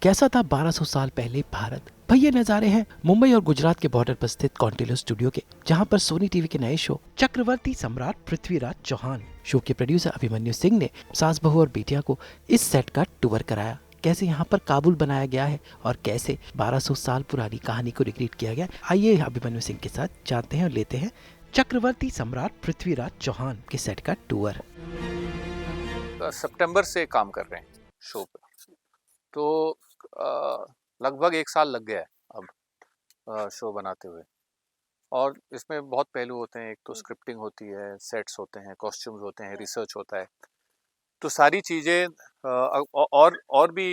कैसा था 1200 साल पहले भारत। भाई ये नज़ारे हैं मुंबई और गुजरात के बॉर्डर पर स्थित कॉन्टिलो स्टूडियो के, जहां पर सोनी टीवी के नए शो चक्रवर्ती सम्राट पृथ्वीराज चौहान शो के प्रोड्यूसर अभिमन्यु सिंह ने सास बहू और बेटिया को इस सेट का टूर कराया। कैसे यहाँ पर काबुल बनाया गया है और कैसे 1200 साल पुरानी कहानी को रिक्रिएट किया गया, आइए अभिमन्यु सिंह के साथ जानते हैं और लेते हैं चक्रवर्ती सम्राट पृथ्वीराज चौहान के सेट का टूर। सितंबर से काम कर रहे हैं शो पे, तो लगभग 1 साल लग गया है अब शो बनाते हुए। और इसमें बहुत पहलू होते हैं, एक तो स्क्रिप्टिंग होती है, सेट्स होते हैं, कॉस्ट्यूम्स होते हैं, रिसर्च होता है, तो सारी चीज़ें और भी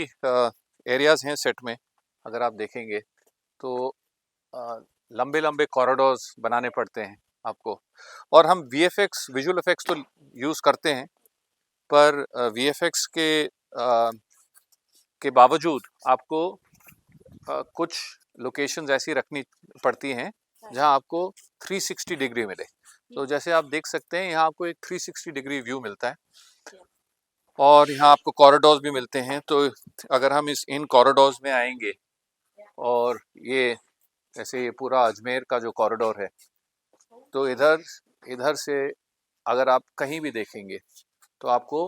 एरियाज़ हैं सेट में। अगर आप देखेंगे तो लंबे लंबे कॉरिडोर्स बनाने पड़ते हैं आपको। और हम वीएफएक्स, विजुअल इफेक्ट्स तो यूज़ करते हैं, पर वीएफएक्स के बावजूद आपको कुछ लोकेशंस ऐसी रखनी पड़ती हैं जहां आपको 360 डिग्री मिले। तो जैसे आप देख सकते हैं, यहाँ आपको एक 360 डिग्री व्यू मिलता है और यहाँ आपको कॉरिडोर्स भी मिलते हैं। तो अगर हम इन कॉरिडोर्स में आएंगे, और ये जैसे ये पूरा अजमेर का जो कॉरिडोर है, तो इधर इधर से अगर आप कहीं भी देखेंगे तो आपको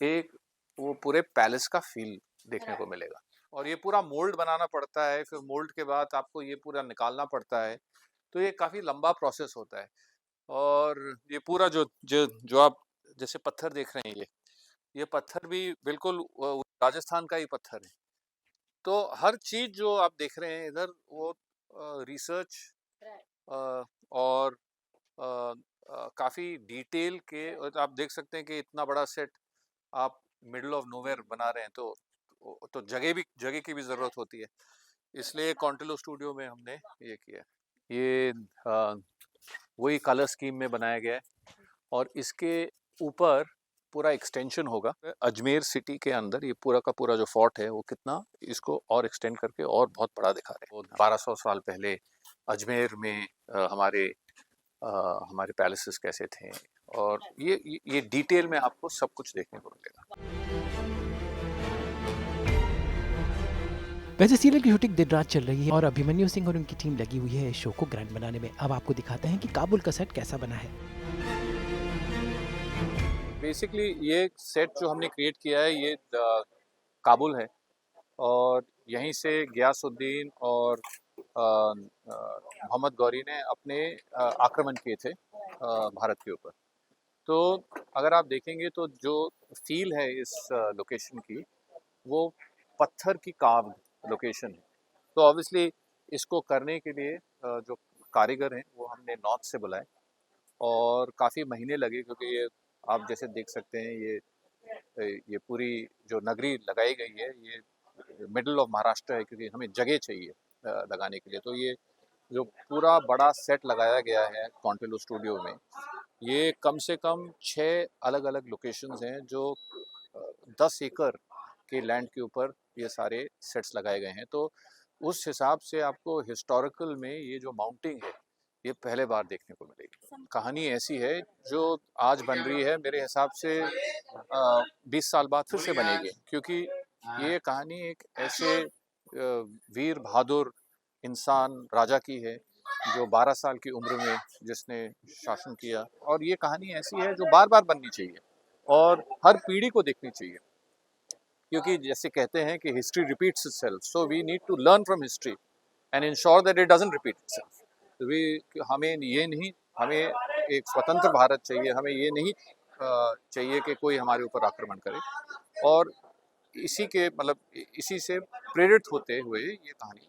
एक वो पूरे पैलेस का फील देखने को मिलेगा। और ये पूरा मोल्ड बनाना पड़ता है, फिर मोल्ड के बाद आपको ये पूरा निकालना पड़ता है, तो ये काफ़ी लंबा प्रोसेस होता है। और ये पूरा जो जो जो आप जैसे पत्थर देख रहे हैं, ये पत्थर भी बिल्कुल राजस्थान का ही पत्थर है। तो हर चीज़ जो आप देख रहे हैं इधर, वो रिसर्च और काफ़ी डिटेल के। और आप देख सकते हैं कि इतना बड़ा सेट आप मिडल ऑफ नोवेयर बना रहे हैं, तो जगह की भी ज़रूरत होती है। इसलिए कॉन्टिलो स्टूडियो में हमने ये किया। ये वही कलर स्कीम में बनाया गया है, और इसके ऊपर पूरा एक्सटेंशन होगा। अजमेर सिटी के अंदर ये पूरा का पूरा जो फोर्ट है, वो कितना इसको और एक्सटेंड करके और बहुत बड़ा दिखा रहे हैं। वो 1200 साल पहले अजमेर में हमारे पैलेसेस कैसे थे, और ये डिटेल में आपको सब कुछ देखने को मिलेगा। वैसे सीरियल की शूटिंग दिन रात चल रही है और अभिमन्यु सिंह और उनकी टीम लगी हुई है इस शो को ग्रैंड बनाने में। अब आपको दिखाते हैं कि काबुल का सेट कैसा बना है। बेसिकली ये सेट जो हमने क्रिएट किया है, ये काबुल है, और यहीं से गयासुद्दीन और मोहम्मद गौरी ने अपने आक्रमण किए थे भारत के ऊपर। तो अगर आप देखेंगे तो जो फील है इस लोकेशन की, वो पत्थर की कार्व्ड लोकेशन है। तो ऑब्वियसली इसको करने के लिए जो कारीगर हैं वो हमने नॉर्थ से बुलाए, और काफ़ी महीने लगे, क्योंकि ये आप जैसे देख सकते हैं, ये पूरी जो नगरी लगाई गई है, ये मिडल ऑफ महाराष्ट्र है, क्योंकि हमें जगह चाहिए लगाने के लिए। तो ये जो पूरा बड़ा सेट लगाया गया है कॉन्टिलो स्टूडियो में, ये कम से कम 6 अलग अलग लोकेशंस हैं, जो 10 एकड़ के लैंड के ऊपर ये सारे सेट्स लगाए गए हैं। तो उस हिसाब से आपको हिस्टोरिकल में ये जो माउंटिंग है, ये पहले बार देखने को मिलेगी। कहानी ऐसी है जो आज बन रही है, मेरे हिसाब से 20 साल बाद फिर से बनेगी, क्योंकि ये कहानी एक ऐसे वीर बहादुर इंसान राजा की है, जो 12 साल की उम्र में जिसने शासन किया। और ये कहानी ऐसी है जो बार बार बननी चाहिए और हर पीढ़ी को देखनी चाहिए, क्योंकि जैसे कहते हैं कि history repeats itself, so we need to learn from history and ensure that it doesn't repeat itself. हमें एक स्वतंत्र भारत चाहिए, हमें ये नहीं चाहिए कि कोई हमारे ऊपर आक्रमण करे। और इसी से प्रेरित होते हुए ये कहानी